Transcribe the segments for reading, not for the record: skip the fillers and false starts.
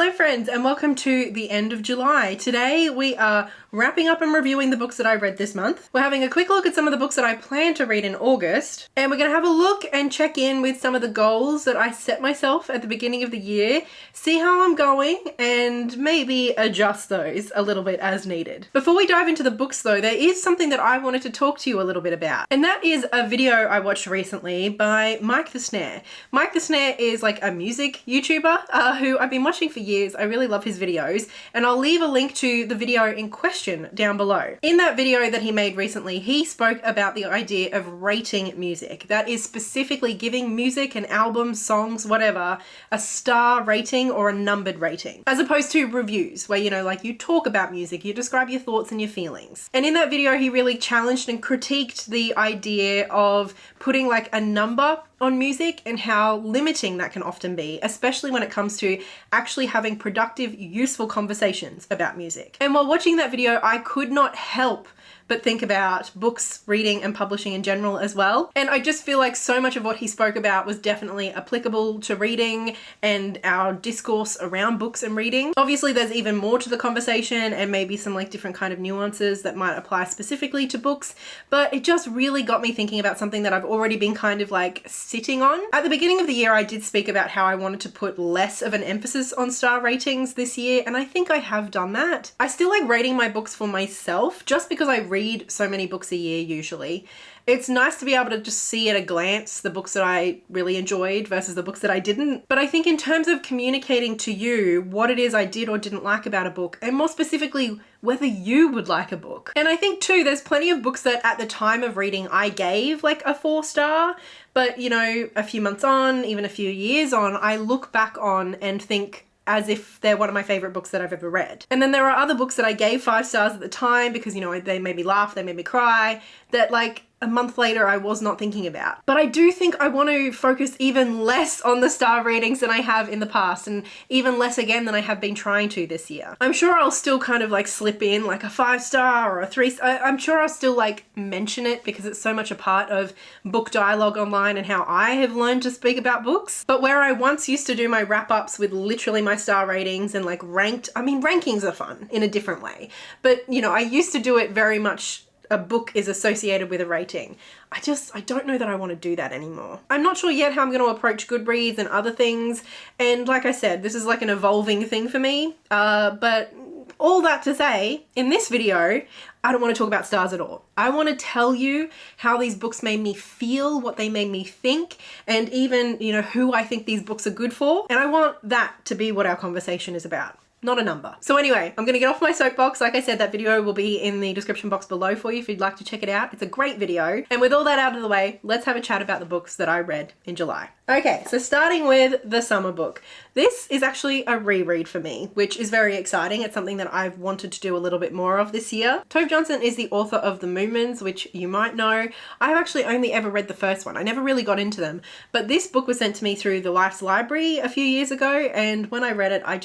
Hello friends and welcome to the end of July. Today we are wrapping up and reviewing the books that I read this month. We're having a quick look at some of the books that I plan to read in August, and we're going to have a look and check in with some of the goals that I set myself at the beginning of the year, see how I'm going, and maybe adjust those a little bit as needed. Before we dive into the books though, there is something that I wanted to talk to you a little bit about, and that is a video I watched recently by Mike the Snare. Mike the Snare is like a music YouTuber who I've been watching for years. I really love his videos, and I'll leave a link to the video in question down below. In that video that he made recently, he spoke about the idea of rating music. That is specifically giving music and albums, songs, whatever, a star rating or a numbered rating, as opposed to reviews where, you know, like you talk about music, you describe your thoughts and your feelings. And in that video, he really challenged and critiqued the idea of putting like a number on music and how limiting that can often be, especially when it comes to actually having productive, useful conversations about music. And while watching that video, I could not help but think about books, reading, and publishing in general as well. And I just feel like so much of what he spoke about was definitely applicable to reading and our discourse around books and reading. Obviously, there's even more to the conversation and maybe some like different kind of nuances that might apply specifically to books, but it just really got me thinking about something that I've already been kind of like sitting on. At the beginning of the year, I did speak about how I wanted to put less of an emphasis on star ratings this year, and I think I have done that. I still like rating my books for myself just because I read so many books a year usually. It's nice to be able to just see at a glance the books that I really enjoyed versus the books that I didn't. But I think in terms of communicating to you what it is I did or didn't like about a book, and more specifically, whether you would like a book. And I think too, there's plenty of books that at the time of reading, I gave like a 4-star, but you know, a few months on, even a few years on, I look back on and think, as if they're one of my favorite books that I've ever read. And then there are other books that I gave 5 stars at the time because, you know, they made me laugh, they made me cry, that like a month later I was not thinking about. But I do think I want to focus even less on the star ratings than I have in the past, and even less again than I have been trying to this year. I'm sure I'll still kind of like slip in like a 5-star or a 3-star. I'm sure I'll still like mention it because it's so much a part of book dialogue online and how I have learned to speak about books. But where I once used to do my wrap-ups with literally my star ratings and like ranked, I mean, rankings are fun in a different way. But you know, I used to do it very much a book is associated with a rating. I don't know that I want to do that anymore. I'm not sure yet how I'm going to approach GoodReads and other things. And like I said, this is like an evolving thing for me. But all that to say, in this video, I don't want to talk about stars at all. I want to tell you how these books made me feel, what they made me think, and even, you know, who I think these books are good for. And I want that to be what our conversation is about. Not a number. So anyway, I'm gonna get off my soapbox. Like I said, that video will be in the description box below for you if you'd like to check it out. It's a great video. And with all that out of the way, let's have a chat about the books that I read in July. Okay, so starting with the summer book. This is actually a reread for me, which is very exciting. It's something that I've wanted to do a little bit more of this year. Tove Jansson is the author of The Moomins, which you might know. I have actually only ever read the first one. I never really got into them, but this book was sent to me through the Life's Library a few years ago, and when I read it, I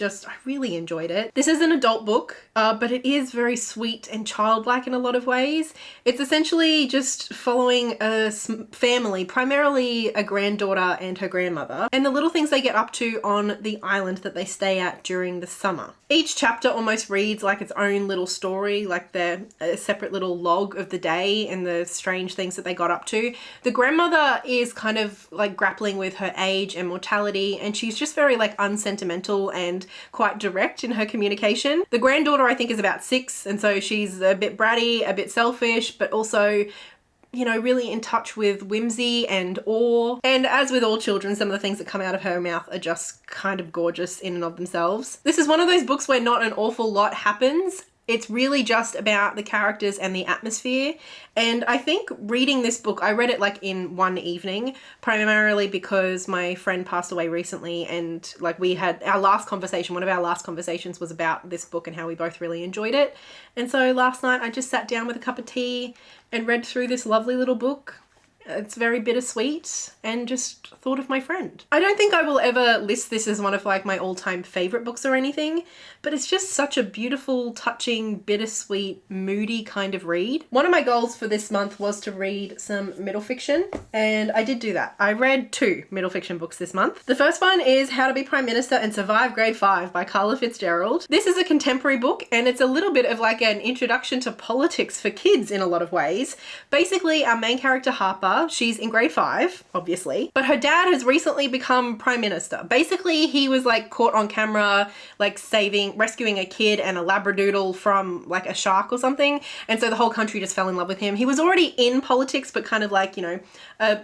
really enjoyed it. This is an adult book, but it is very sweet and childlike in a lot of ways. It's essentially just following a family, primarily a granddaughter and her grandmother, and the little things they get up to on the island that they stay at during the summer. Each chapter almost reads like its own little story, like they're a separate little log of the day and the strange things that they got up to. The grandmother is kind of like grappling with her age and mortality, and she's just very like unsentimental and quite direct in her communication. The granddaughter, I think, is about 6, and so she's a bit bratty, a bit selfish, but also, you know, really in touch with whimsy and awe. And as with all children, some of the things that come out of her mouth are just kind of gorgeous in and of themselves. This is one of those books where not an awful lot happens. It's really just about the characters and the atmosphere. And I think reading this book, I read it like in one evening, primarily because my friend passed away recently, and like we had our last conversation, one of our last conversations was about this book and how we both really enjoyed it. And so last night I just sat down with a cup of tea and read through this lovely little book. It's very bittersweet and just thought of my friend. I don't think I will ever list this as one of like my all-time favorite books or anything, but it's just such a beautiful, touching, bittersweet, moody kind of read. One of my goals for this month was to read some middle fiction, and I did do that. I read 2 middle fiction books this month. The first one is How to Be Prime Minister and Survive Grade 5 by Carla Fitzgerald. This is a contemporary book, and it's a little bit of like an introduction to politics for kids in a lot of ways. Basically, our main character Harper, she's in grade 5, obviously, but her dad has recently become Prime Minister. Basically, he was like caught on camera, like rescuing a kid and a labradoodle from like a shark or something, and so the whole country just fell in love with him. He was already in politics, but kind of like, you know,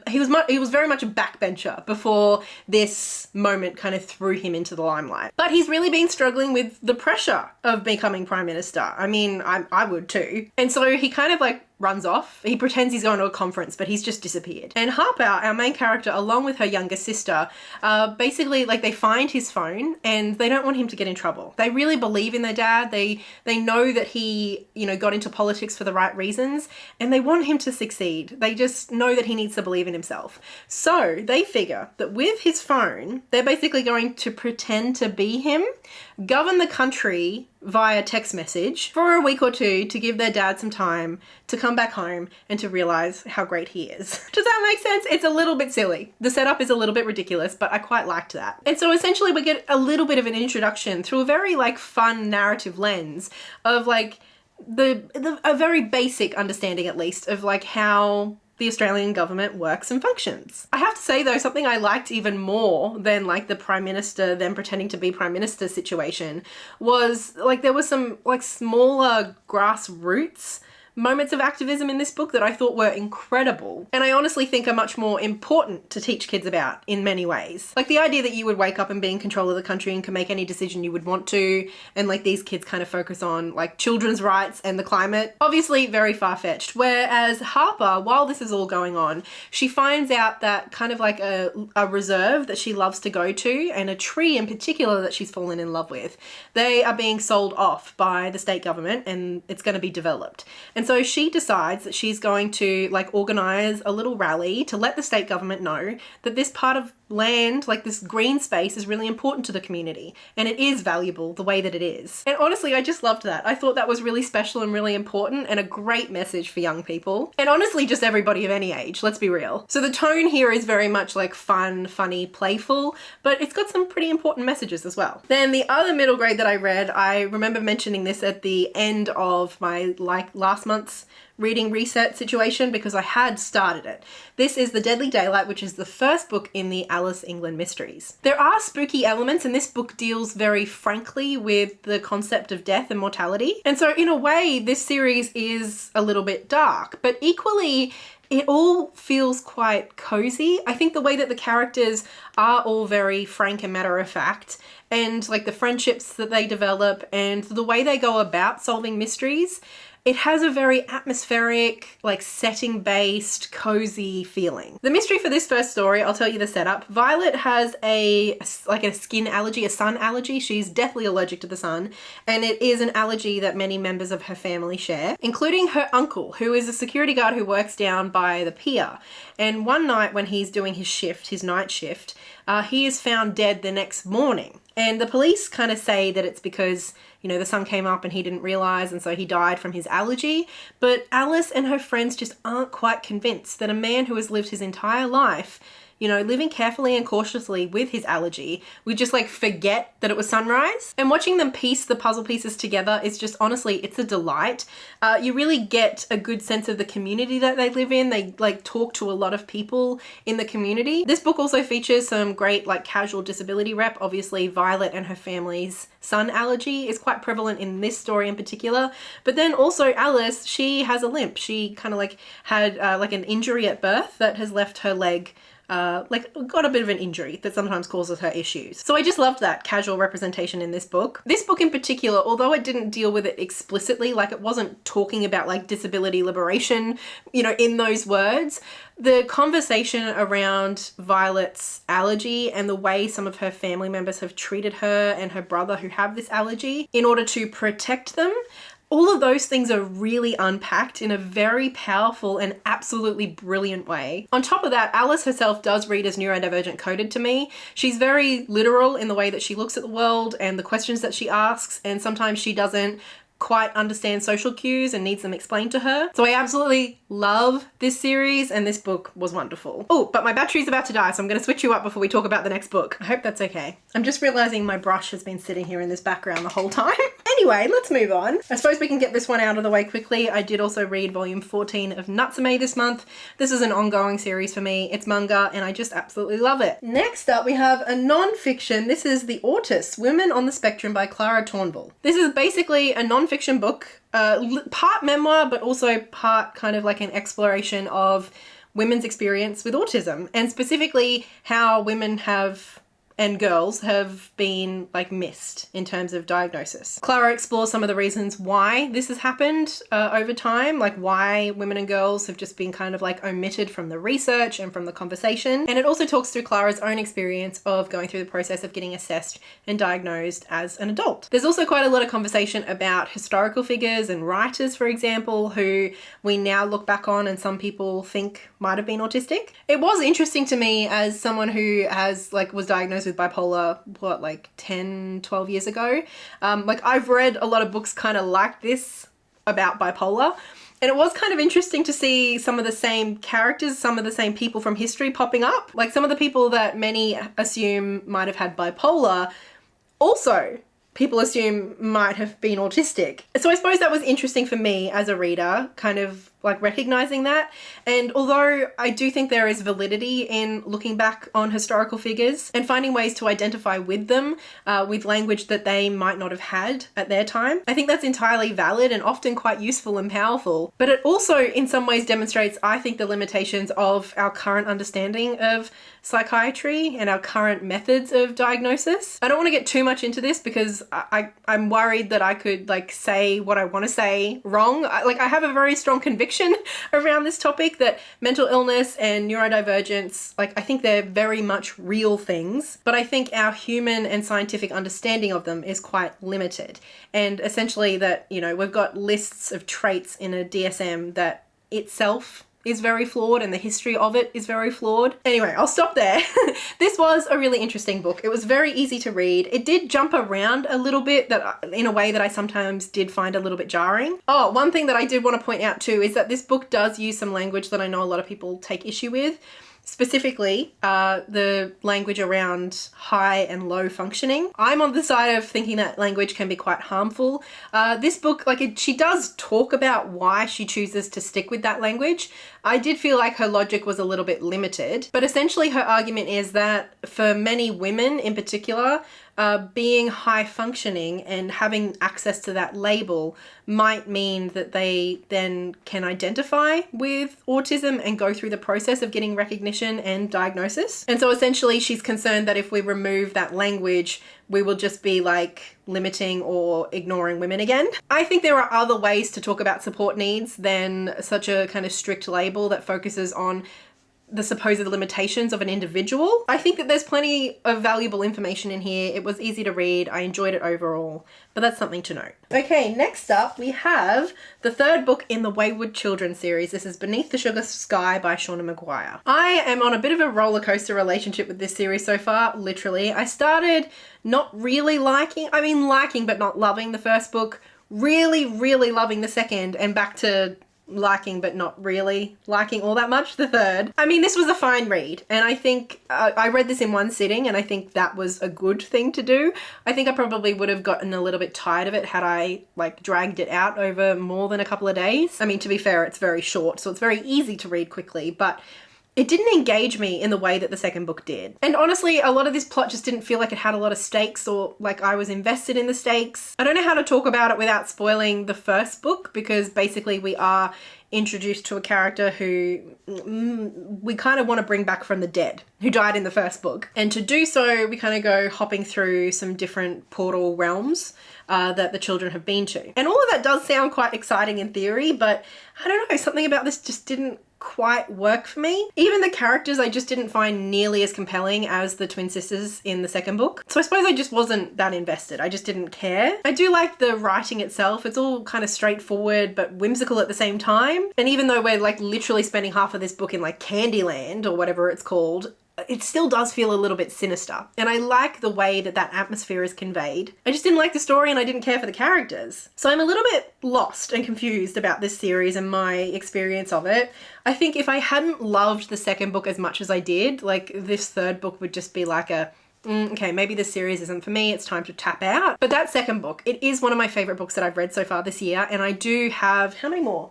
he was very much a backbencher before this moment kind of threw him into the limelight. But he's really been struggling with the pressure of becoming Prime Minister. I mean, I would too. And so he kind of like runs off. He pretends he's going to a conference, but he's just disappeared. And Harper, our main character, along with her younger sister, basically like they find his phone and they don't want him to get in trouble. They really believe in their dad. They know that he, you know, got into politics for the right reasons, and they want him to succeed. They just know that he needs to believe in himself. So they figure that with his phone, they're basically going to pretend to be him, govern the country via text message for a week or 2 to give their dad some time to come back home and to realize how great he is. Does that make sense? It's a little bit silly. The setup is a little bit ridiculous, but I quite liked that. And so essentially we get a little bit of an introduction through a very like fun narrative lens of like a very basic understanding, at least, of like how the Australian government works and functions. I have to say though, something I liked even more than like the Prime Minister then pretending to be Prime Minister situation was like there was some like smaller grassroots moments of activism in this book that I thought were incredible, and I honestly think are much more important to teach kids about in many ways. Like the idea that you would wake up and be in control of the country and can make any decision you would want to, and like these kids kind of focus on like children's rights and the climate. Obviously very far-fetched. Whereas Harper, while this is all going on, she finds out that kind of like a reserve that she loves to go to, and a tree in particular that she's fallen in love with, they are being sold off by the state government and it's going to be developed. And so she decides that she's going to like organize a little rally to let the state government know that this part of land, like this green space, is really important to the community and it is valuable the way that it is. And honestly, I just loved that. I thought that was really special and really important and a great message for young people. And honestly, just everybody of any age, let's be real. So the tone here is very much like fun, funny, playful, but it's got some pretty important messages as well. Then the other middle grade that I read, I remember mentioning this at the end of my like last month's reading reset situation because I had started it. This is The Deadly Daylight, which is the first book in the Alice England mysteries. There are spooky elements, and this book deals very frankly with the concept of death and mortality. And so in a way, this series is a little bit dark, but equally it all feels quite cozy. I think the way that the characters are all very frank and matter of fact, and like the friendships that they develop and the way they go about solving mysteries, it has a very atmospheric, like setting-based, cozy feeling. The mystery for this first story, I'll tell you the setup. Violet has a skin allergy, a sun allergy. She's deathly allergic to the sun, and it is an allergy that many members of her family share, including her uncle, who is a security guard who works down by the pier. And one night when he's doing his shift, his night shift, he is found dead the next morning. And the police kind of say that it's because, you know, the sun came up and he didn't realize, and so he died from his allergy. But Alice and her friends just aren't quite convinced that a man who has lived his entire life, you know, living carefully and cautiously with his allergy, would just like forget that it was sunrise. And watching them piece the puzzle pieces together is just, honestly, it's a delight. You really get a good sense of the community that they live in. They like talk to a lot of people in the community. This book also features some great like casual disability rep. Obviously, Violet and her family's sun allergy is quite prevalent in this story in particular. But then also Alice, she has a limp. She kind of like had like an injury at birth that has left her leg got a bit of an injury that sometimes causes her issues. So I just loved that casual representation in this book. This book in particular, although it didn't deal with it explicitly, like it wasn't talking about like disability liberation, you know, in those words, the conversation around Violet's allergy and the way some of her family members have treated her and her brother who have this allergy in order to protect them all of those things are really unpacked in a very powerful and absolutely brilliant way. On top of that, Alice herself does read as neurodivergent coded to me. She's very literal in the way that she looks at the world and the questions that she asks, and sometimes she doesn't quite understand social cues and needs them explained to her. So I absolutely love this series, and this book was wonderful. Oh, but my battery's about to die, so I'm going to switch you up before we talk about the next book. I hope that's okay. I'm just realizing my brush has been sitting here in this background the whole time. Anyway, let's move on. I suppose we can get this one out of the way quickly. I did also read volume 14 of Natsume this month. This is an ongoing series for me. It's manga and I just absolutely love it. Next up, we have a non-fiction. This is The Autists, Women on the Spectrum by Clara Tornvall. This is basically a non-fiction book, part memoir, but also part kind of like an exploration of women's experience with autism, and specifically how women and girls have been like missed in terms of diagnosis. Clara explores some of the reasons why this has happened over time, like why women and girls have just been kind of like omitted from the research and from the conversation. And it also talks through Clara's own experience of going through the process of getting assessed and diagnosed as an adult. There's also quite a lot of conversation about historical figures and writers, for example, who we now look back on and some people think might have been autistic. It was interesting to me as someone who was diagnosed with bipolar, like 10, 12 years ago. I've read a lot of books kind of like this about bipolar, and it was kind of interesting to see some of the same characters, some of the same people from history popping up. Like some of the people that many assume might have had bipolar, also people assume might have been autistic. So I suppose that was interesting for me as a reader, kind of like recognizing that. And although I do think there is validity in looking back on historical figures and finding ways to identify with them with language that they might not have had at their time, I think that's entirely valid and often quite useful and powerful. But it also in some ways demonstrates, I think, the limitations of our current understanding of psychiatry and our current methods of diagnosis. I don't want to get too much into this because I'm worried that I could like say what I want to say wrong. I have a very strong conviction around this topic that mental illness and neurodivergence, I think they're very much real things, but I think our human and scientific understanding of them is quite limited. And essentially that, we've got lists of traits in a DSM that itself is very flawed and the history of it is very flawed. Anyway, I'll stop there. This was a really interesting book. It was very easy to read. It did jump around a little bit in a way that I sometimes did find a little bit jarring. Oh, one thing that I did want to point out too is that this book does use some language that I know a lot of people take issue with. Specifically, the language around high and low functioning. I'm on the side of thinking that language can be quite harmful. This book, she does talk about why she chooses to stick with that language. I did feel like her logic was a little bit limited, but essentially her argument is that for many women in particular, being high functioning and having access to that label might mean that they then can identify with autism and go through the process of getting recognition and diagnosis. And so essentially she's concerned that if we remove that language, we will just be limiting or ignoring women again. I think there are other ways to talk about support needs than such a kind of strict label that focuses on the supposed limitations of an individual. I think that there's plenty of valuable information in here. It was easy to read. I enjoyed it overall, but that's something to note. Okay, next up we have the third book in the Wayward Children series. This is Beneath the Sugar Sky by Seanan McGuire. I am on a bit of a roller coaster relationship with this series so far, literally. I started not really liking but not loving the first book, really loving the second, and back to liking but not really liking all that much the third. This was a fine read, and I think I read this in one sitting, and I think that was a good thing to do. I think I probably would have gotten a little bit tired of it had I dragged it out over more than a couple of days. To be fair, it's very short, so it's very easy to read quickly, but it didn't engage me in the way that the second book did. And honestly, a lot of this plot just didn't feel like it had a lot of stakes or like I was invested in the stakes. I don't know how to talk about it without spoiling the first book, because basically we are introduced to a character who we kind of want to bring back from the dead, who died in the first book. And to do so, we kind of go hopping through some different portal realms that the children have been to. And all of that does sound quite exciting in theory, but I don't know, something about this just didn't quite work for me. Even the characters I just didn't find nearly as compelling as the twin sisters in the second book. So I suppose I just wasn't that invested. I just didn't care. I do like the writing itself. It's all kind of straightforward but whimsical at the same time. And even though we're like literally spending half of this book in like Candyland or whatever it's called, it still does feel a little bit sinister. And I like the way that that atmosphere is conveyed. I just didn't like the story and I didn't care for the characters. So I'm a little bit lost and confused about this series and my experience of it. I think if I hadn't loved the second book as much as I did, like this third book would just be like a, okay, maybe this series isn't for me, it's time to tap out. But that second book, it is one of my favorite books that I've read so far this year. And I do have, how many more?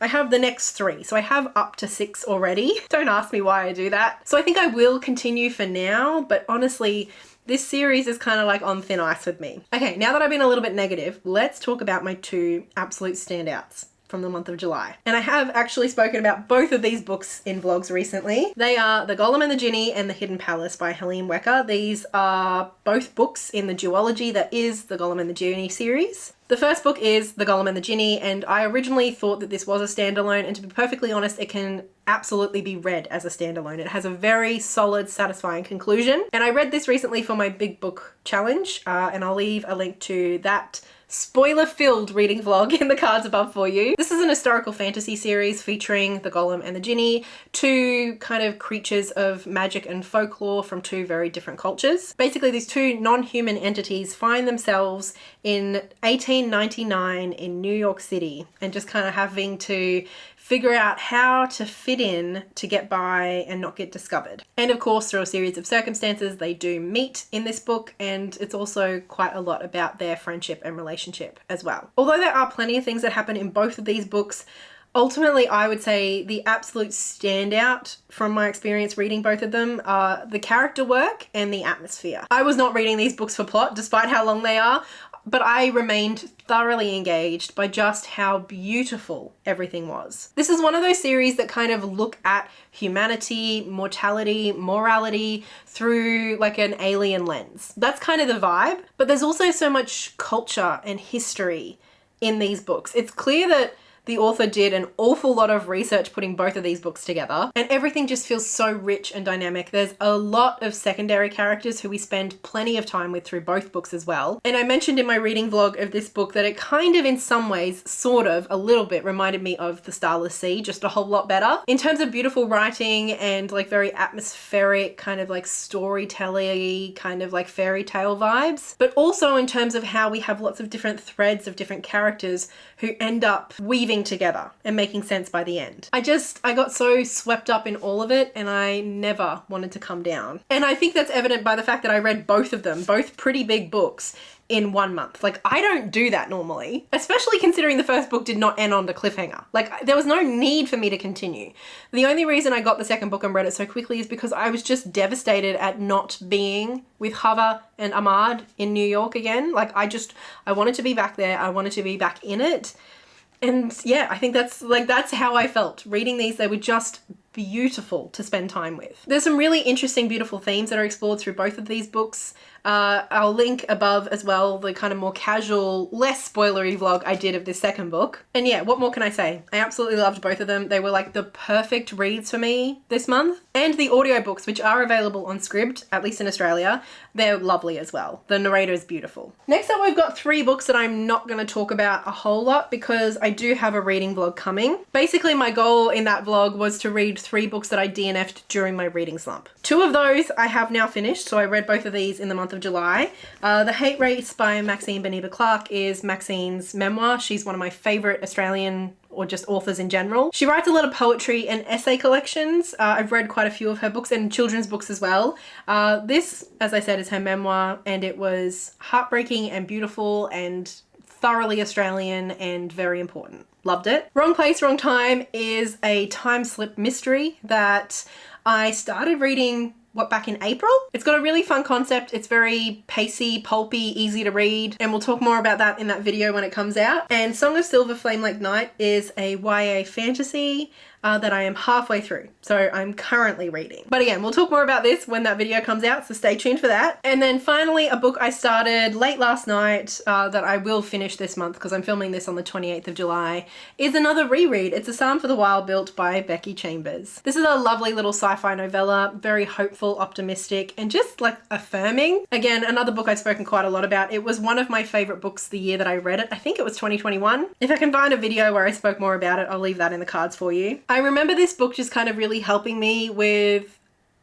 I have the next 3, so I have up to 6 already. Don't ask me why I do that. So I think I will continue for now, but honestly, this series is kind of like on thin ice with me. Okay, now that I've been a little bit negative, let's talk about my 2 absolute standouts from the month of July. And I have actually spoken about both of these books in vlogs recently. They are The Golem and the Djinni and The Hidden Palace by Helene Wecker. These are both books in the duology that is the Golem and the Djinni series. The first book is The Golem and the Djinni, and I originally thought that this was a standalone, and to be perfectly honest, it can absolutely be read as a standalone. It has a very solid, satisfying conclusion. And I read this recently for my big book challenge, and I'll leave a link to that spoiler-filled reading vlog in the cards above for you. This is an historical fantasy series featuring the Golem and the Djinni, 2 kind of creatures of magic and folklore from 2 very different cultures. Basically, these 2 non-human entities find themselves in 1899 in New York City and just kind of having to figure out how to fit in to get by and not get discovered. And of course, through a series of circumstances, they do meet in this book, and it's also quite a lot about their friendship and relationship as well. Although there are plenty of things that happen in both of these books, ultimately, I would say the absolute standout from my experience reading both of them are the character work and the atmosphere. I was not reading these books for plot, despite how long they are, but I remained thoroughly engaged by just how beautiful everything was. This is one of those series that kind of look at humanity, mortality, morality through like an alien lens. That's kind of the vibe, but there's also so much culture and history in these books. It's clear that the author did an awful lot of research putting both of these books together, and everything just feels so rich and dynamic. There's a lot of secondary characters who we spend plenty of time with through both books as well. And I mentioned in my reading vlog of this book that it kind of in some ways, sort of, a little bit reminded me of The Starless Sea, just a whole lot better. In terms of beautiful writing and like very atmospheric, kind of like storytelling, kind of like fairy tale vibes, but also in terms of how we have lots of different threads of different characters who end up weaving together and making sense by the end. I got so swept up in all of it, and I never wanted to come down. And I think that's evident by the fact that I read both of them, both pretty big books, in 1 month. Like, I don't do that normally, especially considering the first book did not end on the cliffhanger. Like, there was no need for me to continue. The only reason I got the second book and read it so quickly is because I was just devastated at not being with Hava and Ahmad in New York again. Like, I wanted to be back there. I wanted to be back in it. And yeah, I think that's how I felt. Reading these, they were just beautiful to spend time with. There's some really interesting, beautiful themes that are explored through both of these books. I'll link above as well the kind of more casual, less spoilery vlog I did of this second book. And yeah, what more can I say? I absolutely loved both of them. They were like the perfect reads for me this month. And the audiobooks, which are available on Scribd, at least in Australia, they're lovely as well. The narrator is beautiful. Next up, we've got 3 books that I'm not going to talk about a whole lot because I do have a reading vlog coming. Basically, my goal in that vlog was to read 3 books that I DNF'd during my reading slump. 2 of those I have now finished, so I read both of these in the month of July. The Hate Race by Maxine Beneba Clarke is Maxine's memoir. She's one of my favorite Australian or just authors in general. She writes a lot of poetry and essay collections. I've read quite a few of her books and children's books as well. This, as I said, is her memoir, and it was heartbreaking and beautiful and thoroughly Australian and very important. Loved it. Wrong Place, Wrong Time is a time slip mystery that I started reading back in April. It's got a really fun concept. It's very pacey, pulpy, easy to read, and we'll talk more about that in that video when it comes out. And Song of Silver Flame Like Night is a YA fantasy. that I am halfway through. So I'm currently reading. But again, we'll talk more about this when that video comes out, so stay tuned for that. And then finally, a book I started late last night that I will finish this month because I'm filming this on the 28th of July, is another reread. It's A Psalm for the Wild Built by Becky Chambers. This is a lovely little sci-fi novella, very hopeful, optimistic, and just like affirming. Again, another book I've spoken quite a lot about. It was one of my favorite books the year that I read it. I think it was 2021. If I can find a video where I spoke more about it, I'll leave that in the cards for you. I remember this book just kind of really helping me with,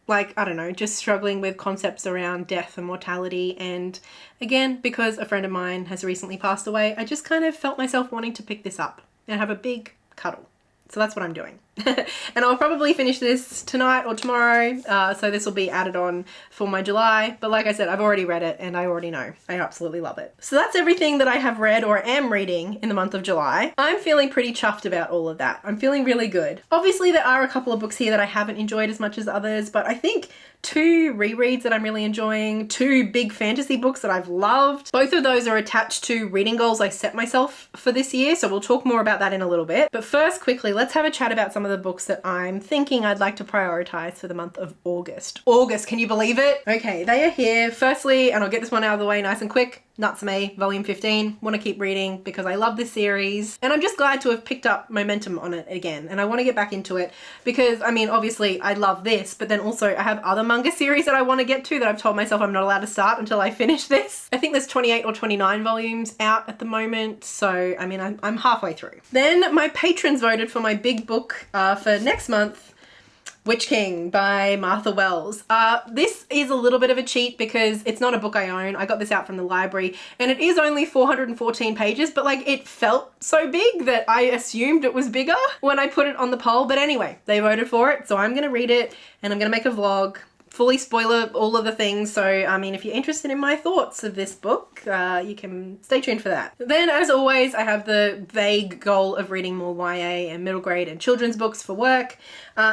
like, I don't know, just struggling with concepts around death and mortality. And again, because a friend of mine has recently passed away, I just kind of felt myself wanting to pick this up and have a big cuddle. So that's what I'm doing. And I'll probably finish this tonight or tomorrow. So this will be added on for my July. But like I said, I've already read it and I already know. I absolutely love it. So that's everything that I have read or am reading in the month of July. I'm feeling pretty chuffed about all of that. I'm feeling really good. Obviously, there are a couple of books here that I haven't enjoyed as much as others, but I think 2 rereads that I'm really enjoying, 2 big fantasy books that I've loved. Both of those are attached to reading goals I set myself for this year, so we'll talk more about that in a little bit. But first, quickly, let's have a chat about some of the books that I'm thinking I'd like to prioritize for the month of August. August, can you believe it? Okay, they are here. Firstly, and I'll get this one out of the way nice and quick, Natsume, volume 15. Want to keep reading because I love this series. And I'm just glad to have picked up momentum on it again. And I want to get back into it because, I mean, obviously I love this, but then also I have other manga series that I want to get to that I've told myself I'm not allowed to start until I finish this. I think there's 28 or 29 volumes out at the moment. So, I mean, I'm halfway through. Then my patrons voted for my big book for next month, Witch King by Martha Wells. This is a little bit of a cheat because it's not a book I own. I got this out from the library and it is only 414 pages, but like it felt so big that I assumed it was bigger when I put it on the poll. But anyway, they voted for it, so I'm gonna read it and I'm gonna make a vlog. Fully spoiler all of the things, so I mean, if you're interested in my thoughts of this book, you can stay tuned for that. Then, as always, I have the vague goal of reading more YA and middle grade and children's books for work.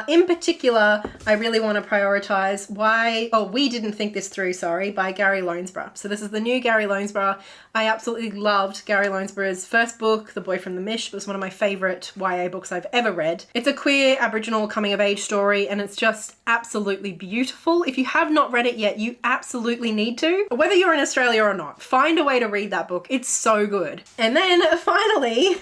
In particular, I really want to prioritize We Didn't Think This Through, by Gary Lonesborough. So this is the new Gary Lonesborough. I absolutely loved Gary Lonesborough's first book, The Boy from the Mish. It was one of my favorite YA books I've ever read. It's a queer Aboriginal coming of age story and it's just absolutely beautiful. If you have not read it yet, you absolutely need to. Whether you're in Australia or not, find a way to read that book. It's so good. And then finally,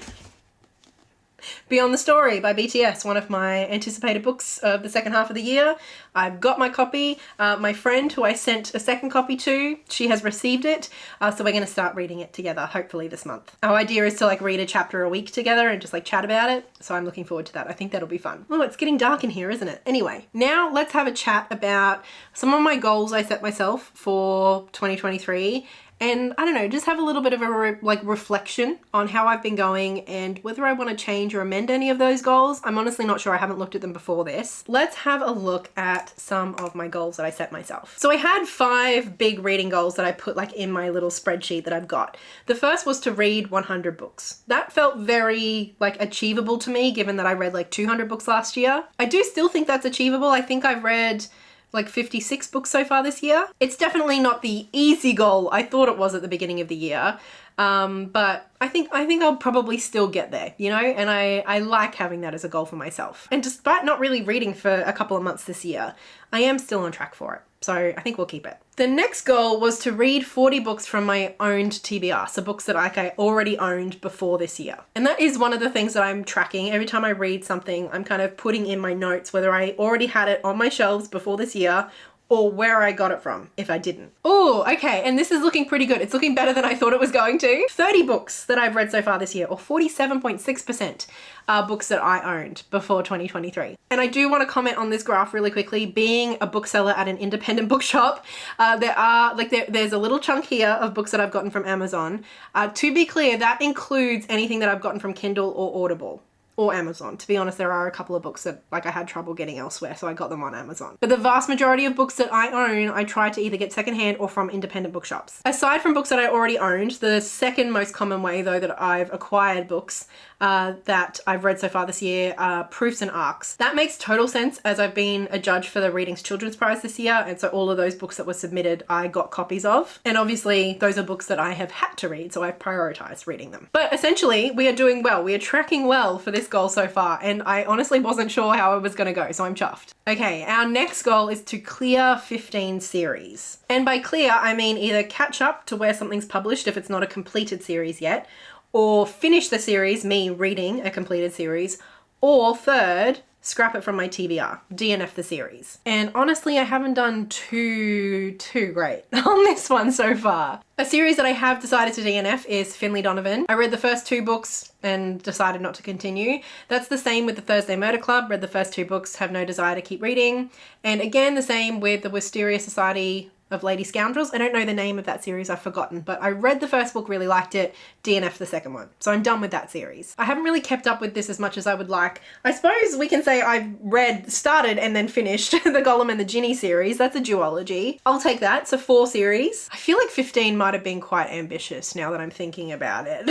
Beyond the Story by BTS, one of my anticipated books of the second half of the year. I've got my copy. My friend who I sent a second copy to, she has received it. So we're going to start reading it together, hopefully this month. Our idea is to like read a chapter a week together and just like chat about it. So I'm looking forward to that. I think that'll be fun. Oh, it's getting dark in here, isn't it? Anyway, now let's have a chat about some of my goals I set myself for 2023. And I don't know, just have a little bit of a reflection on how I've been going and whether I want to change or amend any of those goals. I'm honestly not sure. I haven't looked at them before this. Let's have a look at some of my goals that I set myself. So I had 5 big reading goals that I put like in my little spreadsheet that I've got. The first was to read 100 books. That felt very like achievable to me, given that I read like 200 books last year. I do still think that's achievable. I think I've read like 56 books so far this year. It's definitely not the easy goal I thought it was at the beginning of the year. But I think I'll probably still get there, you know, and I like having that as a goal for myself. And despite not really reading for a couple of months this year, I am still on track for it. So I think we'll keep it. The next goal was to read 40 books from my owned TBR, so books that I already owned before this year. And that is one of the things that I'm tracking. Every time I read something, I'm kind of putting in my notes whether I already had it on my shelves before this year or where I got it from if I didn't. Oh, okay, and this is looking pretty good. It's looking better than I thought it was going to. 30 books that I've read so far this year, or 47.6% are books that I owned before 2023. And I do want to comment on this graph really quickly. Being a bookseller at an independent bookshop, there's a little chunk here of books that I've gotten from Amazon. To be clear, that includes anything that I've gotten from Kindle or Audible. Or Amazon. To be honest, there are a couple of books that like I had trouble getting elsewhere, so I got them on Amazon. But the vast majority of books that I own, I try to either get secondhand or from independent bookshops. Aside from books that I already owned, the second most common way though that I've acquired books that I've read so far this year are proofs and arcs. That makes total sense as I've been a judge for the Readings Children's Prize this year, and so all of those books that were submitted I got copies of. And obviously those are books that I have had to read, so I've prioritized reading them. But essentially we are doing well. We are tracking well for this this goal so far, and I honestly wasn't sure how it was going to go, so I'm chuffed. Okay, our next goal is to clear 15 series. And by clear, I mean either catch up to where something's published if it's not a completed series yet, or finish the series, me reading a completed series, or third, scrap it from my TBR, DNF the series. And honestly, I haven't done too great on this one so far. A series that I have decided to DNF is Finley Donovan. I read the first 2 books and decided not to continue. That's the same with the Thursday Murder Club. Read the first 2 books, have no desire to keep reading. And again, the same with the Wisteria Society of Lady Scoundrels. I don't know the name of that series, I've forgotten, but I read the first book, really liked it, DNF the second one. So I'm done with that series. I haven't really kept up with this as much as I would like. I suppose we can say I've started and then finished the Golem and the Djinni series. That's a duology. I'll take that. So 4 series. I feel like 15 might have been quite ambitious now that I'm thinking about it.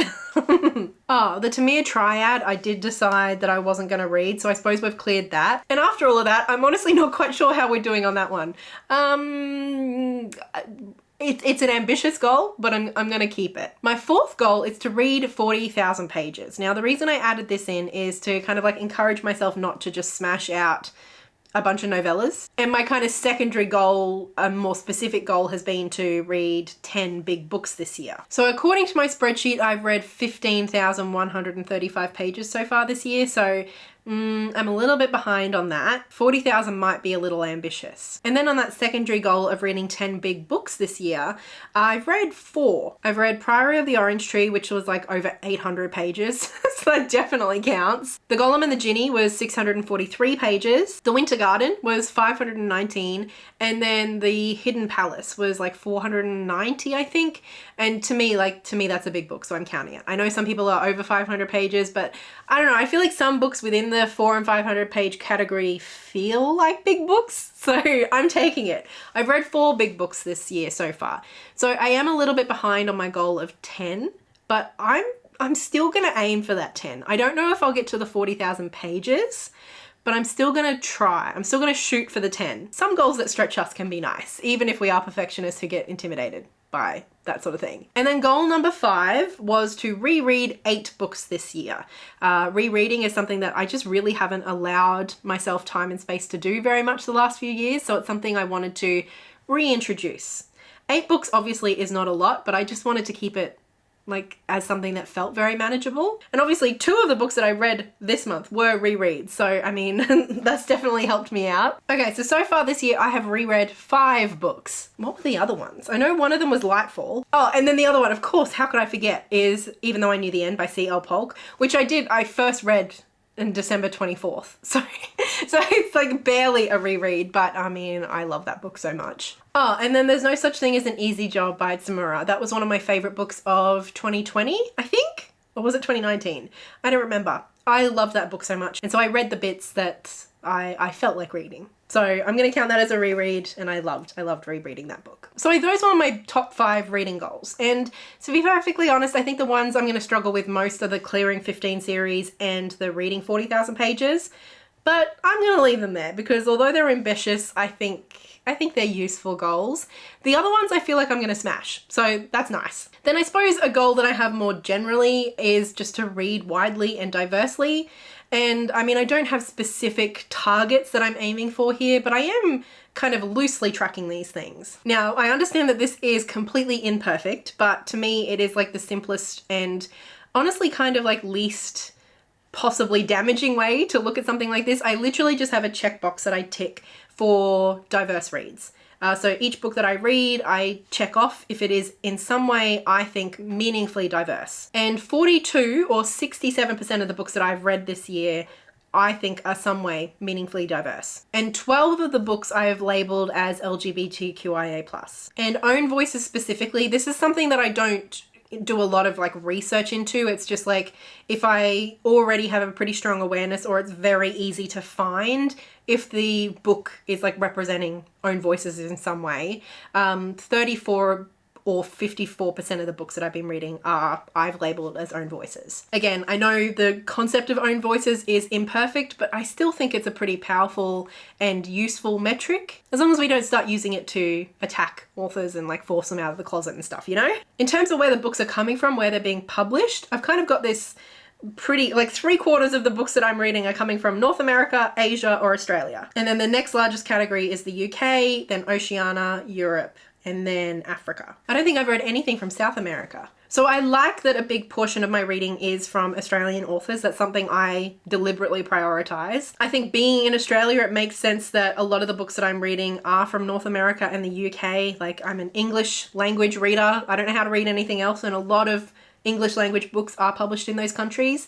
Oh, the Tamir Triad, I did decide that I wasn't going to read, so I suppose we've cleared that. And after all of that, I'm honestly not quite sure how we're doing on that one. It's an ambitious goal, but I'm going to keep it. My 4th goal is to read 40,000 pages. Now, the reason I added this in is to kind of like encourage myself not to just smash out a bunch of novellas. And my kind of secondary goal, a more specific goal, has been to read 10 big books this year. So according to my spreadsheet, I've read 15,135 pages so far this year. So I'm a little bit behind on that. 40,000 might be a little ambitious. And then on that secondary goal of reading 10 big books this year, I've read 4. I've read Priory of the Orange Tree, which was like over 800 pages. So that definitely counts. The Golem and the Djinni was 643 pages. The Winter Garden was 519. And then the Hidden Palace was like 490, I think. And to me, that's a big book, so I'm counting it. I know some people are over 500 pages, but I don't know. I feel like some books within the 400 and 500 page category feel like big books, so I'm taking it. I've read 4 big books this year so far. So I am a little bit behind on my goal of 10, but I'm still going to aim for that 10. I don't know if I'll get to the 40,000 pages, but I'm still going to try. I'm still going to shoot for the 10. Some goals that stretch us can be nice, even if we are perfectionists who get intimidated by that sort of thing. And then goal number 5 was to reread 8 books this year. Rereading is something that I just really haven't allowed myself time and space to do very much the last few years, so it's something I wanted to reintroduce. 8 books obviously is not a lot, but I just wanted to keep it like as something that felt very manageable. And obviously 2 of the books that I read this month were rereads. So, I mean, that's definitely helped me out. Okay, so far this year I have reread 5 books. What were the other ones? I know one of them was Lightfall. Oh, and then the other one, of course, how could I forget, is Even Though I Knew the End by C.L. Polk, which I first read in December 24th. So it's like barely a reread, but I mean, I love that book so much. Oh, and then There's No Such Thing as an Easy Job by Tsumura. That was one of my favorite books of 2020, I think? Or was it 2019? I don't remember. I love that book so much. And so I read the bits that I felt like reading. So I'm going to count that as a reread, and I loved rereading that book. So those were my top 5 reading goals. And to be perfectly honest, I think the ones I'm going to struggle with most are the clearing 15 series and the reading 40,000 pages. But I'm going to leave them there because although they're ambitious, I think they're useful goals. The other ones I feel like I'm going to smash. So that's nice. Then I suppose a goal that I have more generally is just to read widely and diversely. And I mean, I don't have specific targets that I'm aiming for here, but I am kind of loosely tracking these things. Now, I understand that this is completely imperfect, but to me, it is like the simplest and honestly kind of like least possibly damaging way to look at something like this. I literally just have a checkbox that I tick for diverse reads. So each book that I read, I check off if it is in some way, I think, meaningfully diverse. And 42 or 67% of the books that I've read this year, I think are some way meaningfully diverse. And 12 of the books I have labeled as LGBTQIA+. And own voices specifically, this is something that I don't do a lot of like research into. It's just like if I already have a pretty strong awareness or it's very easy to find if the book is like representing own voices in some way. 34 or 54% of the books that I've been reading I've labeled as own voices. Again, I know the concept of own voices is imperfect, but I still think it's a pretty powerful and useful metric, as long as we don't start using it to attack authors and like force them out of the closet and stuff, you know? In terms of where the books are coming from, where they're being published, I've kind of got this pretty, like 3/4 of the books that I'm reading are coming from North America, Asia, or Australia. And then the next largest category is the UK, then Oceania, Europe, and then Africa. I don't think I've read anything from South America. So I like that a big portion of my reading is from Australian authors. That's something I deliberately prioritize. I think being in Australia, it makes sense that a lot of the books that I'm reading are from North America and the UK. Like, I'm an English language reader. I don't know how to read anything else, and a lot of English language books are published in those countries.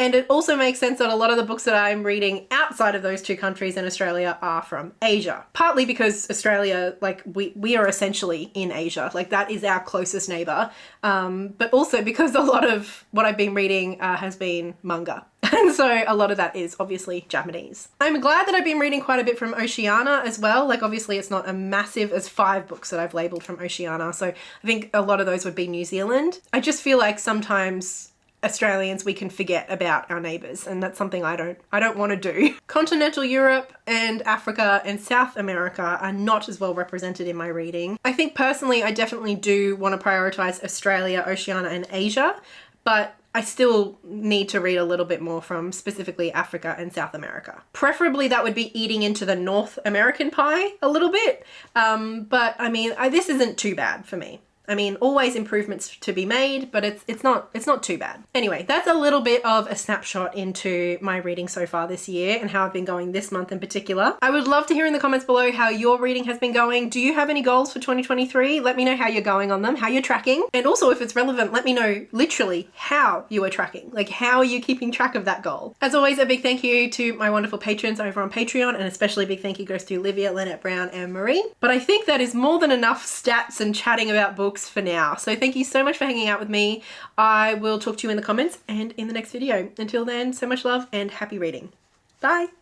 And it also makes sense that a lot of the books that I'm reading outside of those two countries in Australia are from Asia. Partly because Australia, like we are essentially in Asia, like that is our closest neighbor. But also because a lot of what I've been reading has been manga. And so a lot of that is obviously Japanese. I'm glad that I've been reading quite a bit from Oceania as well. Like obviously it's not as massive as 5 books that I've labeled from Oceania. So I think a lot of those would be New Zealand. I just feel like sometimes Australians, we can forget about our neighbours, and that's something I don't want to do. Continental Europe and Africa and South America are not as well represented in my reading. I think personally I definitely do want to prioritise Australia, Oceania and Asia, but I still need to read a little bit more from specifically Africa and South America. Preferably that would be eating into the North American pie a little bit, but I mean this isn't too bad for me. I mean, always improvements to be made, but it's not too bad. Anyway, that's a little bit of a snapshot into my reading so far this year and how I've been going this month in particular. I would love to hear in the comments below how your reading has been going. Do you have any goals for 2023? Let me know how you're going on them, how you're tracking. And also, if it's relevant, let me know literally how you are tracking. Like, how are you keeping track of that goal? As always, a big thank you to my wonderful patrons over on Patreon, and especially a big thank you goes to Olivia, Lynette Brown, and Marie. But I think that is more than enough stats and chatting about books for now. So thank you so much for hanging out with me. I will talk to you in the comments and in the next video. Until then, so much love and happy reading. Bye.